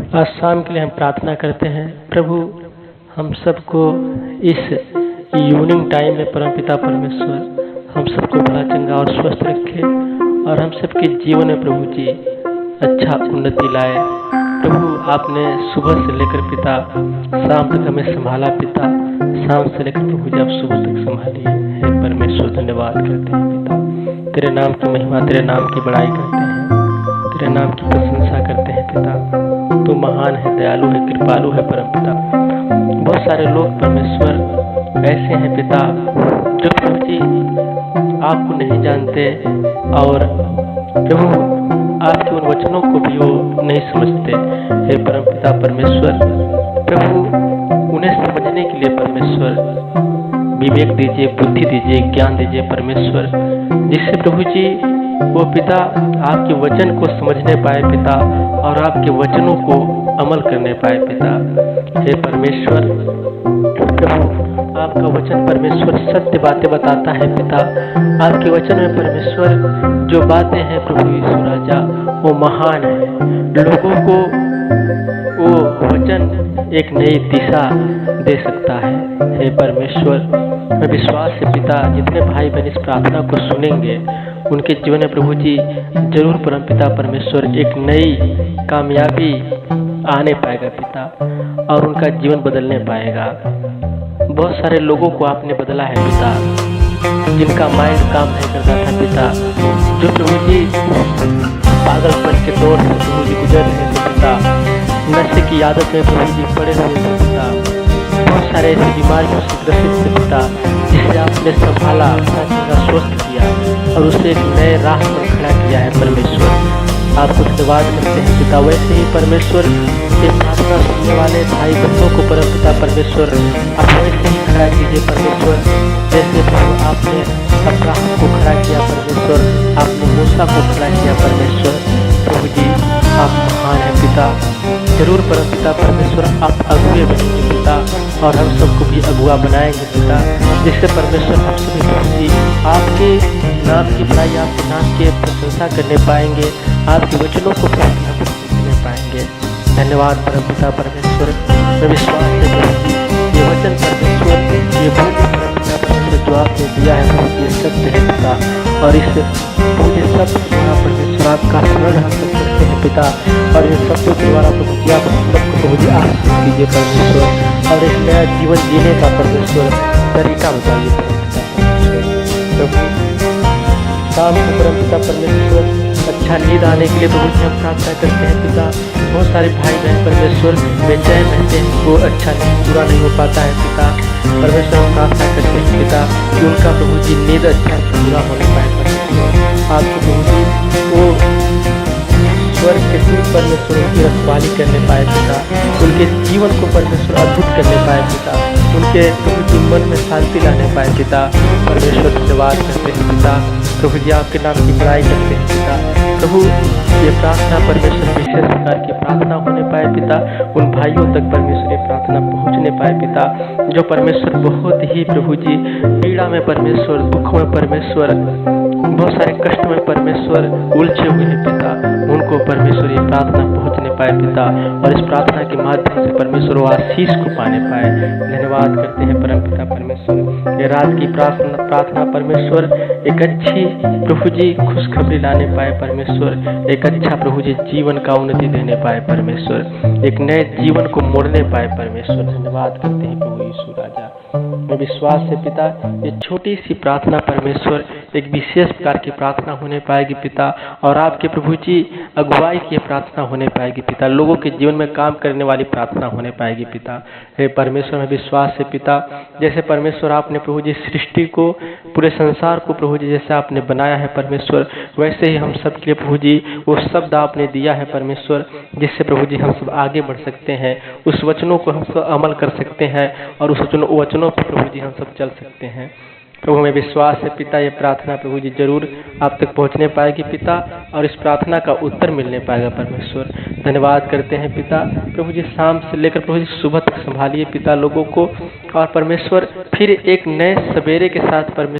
आज शाम के लिए हम प्रार्थना करते हैं। प्रभु हम सबको इस इवनिंग टाइम में परमपिता परमेश्वर हम सबको भला चंगा और स्वस्थ रखे और हम सबके जीवन में प्रभु जी अच्छा उन्नति लाए। प्रभु आपने सुबह से लेकर पिता शाम तक हमें संभाला पिता, शाम से लेकर प्रभु जी आप सुबह तक संभालिए। हे परमेश्वर धन्यवाद करते हैं पिता, तेरे नाम की महिमा, तेरे नाम की बड़ाई करते हैं, तेरे नाम की प्रशंसा करते हैं पिता। तू महान है, दयालु है, कृपालु है परमपिता। बहुत सारे लोग परमेश्वर ऐसे हैं पिता जो प्रभु जी आपको नहीं जानते और प्रभु आपके उन वचनों को भी वो नहीं समझते। हे परमपिता परमेश्वर, प्रभु उन्हें समझने के लिए परमेश्वर विवेक दीजिए, बुद्धि दीजिए, ज्ञान दीजिए परमेश्वर, जिससे प्रभु जी वो पिता आपके वचन को समझने पाए पिता और आपके वचनों को अमल करने पाए पिता। हे परमेश्वर, प्रभु आपका वचन परमेश्वर सत्य बातें बताता है पिता। आपके वचन में परमेश्वर जो बातें हैं प्रभु यीशु राजा वो महान है। लोगों को वो वचन एक नई दिशा दे सकता है। हे परमेश्वर, मैं विश्वास से पिता जितने भाई बहन इस प्रार्थना को सुनेंगे उनके जीवन में प्रभु जी जरूर परमपिता परमेश्वर एक नई कामयाबी आने पाएगा पिता और उनका जीवन बदलने पाएगा। बहुत सारे लोगों को आपने बदला है पिता, जिनका माइंड काम नहीं करता था पिता, जो प्रभु जी पागलपन के दौर से प्रभु जी गुजर रहे थे पिता, नशे की आदत में प्रभु जी पड़े हुए थे पिता, बहुत सारे ऐसी बीमारियों से ग्रसित थे पिता, जिसे आपने संभाला, अपना स्वस्थ किया और उसे एक नए राह पर खड़ा किया है परमेश्वर। आपको धन्यवाद करते हैं पिता। वैसे ही परमेश्वर ये प्रार्थना सुनने वाले भाई बहनों को परमपिता परमेश्वर आप वैसे ही खड़ा कीजिए परमेश्वर, जैसे प्रभु आपने अब्राहम को खड़ा किया परमेश्वर, आपने मूसा को खड़ा किया परमेश्वर। प्रभु जी आप महान हैं पिता, जरूर परमपिता परमेश्वर आप अगुए बनेंगे पिता और हम सबको भी अगुआ बनाएंगे पिता, जिससे परमेश्वर हम सभी प्रभु जी आपके नाम की बड़ाई, आपके नाम की प्रशंसा करने पाएंगे, आपके वचनों को हम सुनने पाएंगे। धन्यवाद परमपिता परमेश्वर। मैं विश्वास से प्रभु जी ये वचन परमेश्वर, ये भूमि परमपिता परमेश्वर जो आपने दिया है प्रभु ये सत्य है पिता और इस पूरे सत्य द्वारा परमेश्वर आपका स्मरण हम सब करते हैं पिता और इन शब्दों के द्वारा प्रभु जी आप सबको प्रभु जी आशीष कीजिए परमेश्वर और एक नया जीवन जीने का परमेश्वर तरीका बताइए परमपिता परमेश्वर। प्रभु शाम को परमपिता परमेश्वर अच्छा नींद आने के लिए प्रभु जी हम प्रार्थना करते हैं पिता। बहुत सारे भाई बहन परमेश्वर बेचैन रहते हैं, वो अच्छा नींद पूरा नहीं हो पाता है पिता। परमेश्वर हम प्रार्थना करते हैं पिता कि उनका प्रभु जी नींद अच्छा पूरा होने पाए परमेश्वर। आपके प्रभु जी वो स्वर्ग के दूत परमेश्वर उनकी रखवाली करने पाए पिता, उनके जीवन को परमेश्वर अद्भुत करने पाए पिता, उनके प्रभु जी मन में शांति लाने पाए पिता। परमेश्वर धन्यवाद करते हैं पिता, प्रभु जी आपके नाम की बड़ाई करते हैं पिता। प्रभु ये प्रार्थना परमेश्वर विशेष प्रकार की प्रार्थना होने पाए पिता, उन भाइयों तक परमेश्वर ये प्रार्थना पहुंचने पाए पिता जो परमेश्वर बहुत ही प्रभु जी पीड़ा में परमेश्वर, दुख में परमेश्वर, बहुत सारे कष्ट में परमेश्वर उलझे हुए हैं पिता, उनको परमेश्वर ये प्रार्थना पहुंचने पाए पिता और इस प्रार्थना के माध्यम से परमेश्वर वो आशीष को पाने पाए। धन्यवाद करते हैं परमपिता परमेश्वर। ये रात की प्रार्थना परमेश्वर एक अच्छी प्रभु जी खुशखबरी लाने पाए परमेश्वर, एक अच्छा प्रभु जी जीवन का उन्नति देने पाए परमेश्वर, एक नए जीवन को मोड़ने पाए परमेश्वर। धन्यवाद करते हैं प्रभु यीशु राजा। मैं विश्वास से पिता ये छोटी सी प्रार्थना परमेश्वर एक विशेष प्रकार की प्रार्थना होने पाएगी पिता और आपके प्रभु जी अगुवाई की प्रार्थना होने पाएगी पिता, लोगों के जीवन में काम करने वाली प्रार्थना होने पाएगी पिता। हे परमेश्वर मैं विश्वास से पिता जैसे परमेश्वर आपने प्रभु जी सृष्टि को, पूरे संसार को प्रभु जी जैसे आपने बनाया है परमेश्वर, वैसे ही हम सब के प्रभु जी वो शब्द आपने दिया है परमेश्वर, जिससे प्रभु जी हम सब आगे बढ़ सकते हैं, उस वचनों को हम सब अमल कर सकते हैं और उस वचनों पर प्रभु जी हम सब चल सकते हैं। प्रभु में विश्वास है पिता ये प्रार्थना प्रभु जी जरूर आप तक पहुंचने पाएगी पिता और इस प्रार्थना का उत्तर मिलने पाएगा परमेश्वर। धन्यवाद करते हैं पिता, प्रभु जी शाम से लेकर प्रभु जी सुबह तक संभालिए पिता लोगों को और परमेश्वर फिर एक नए सवेरे के साथ परमेश्वर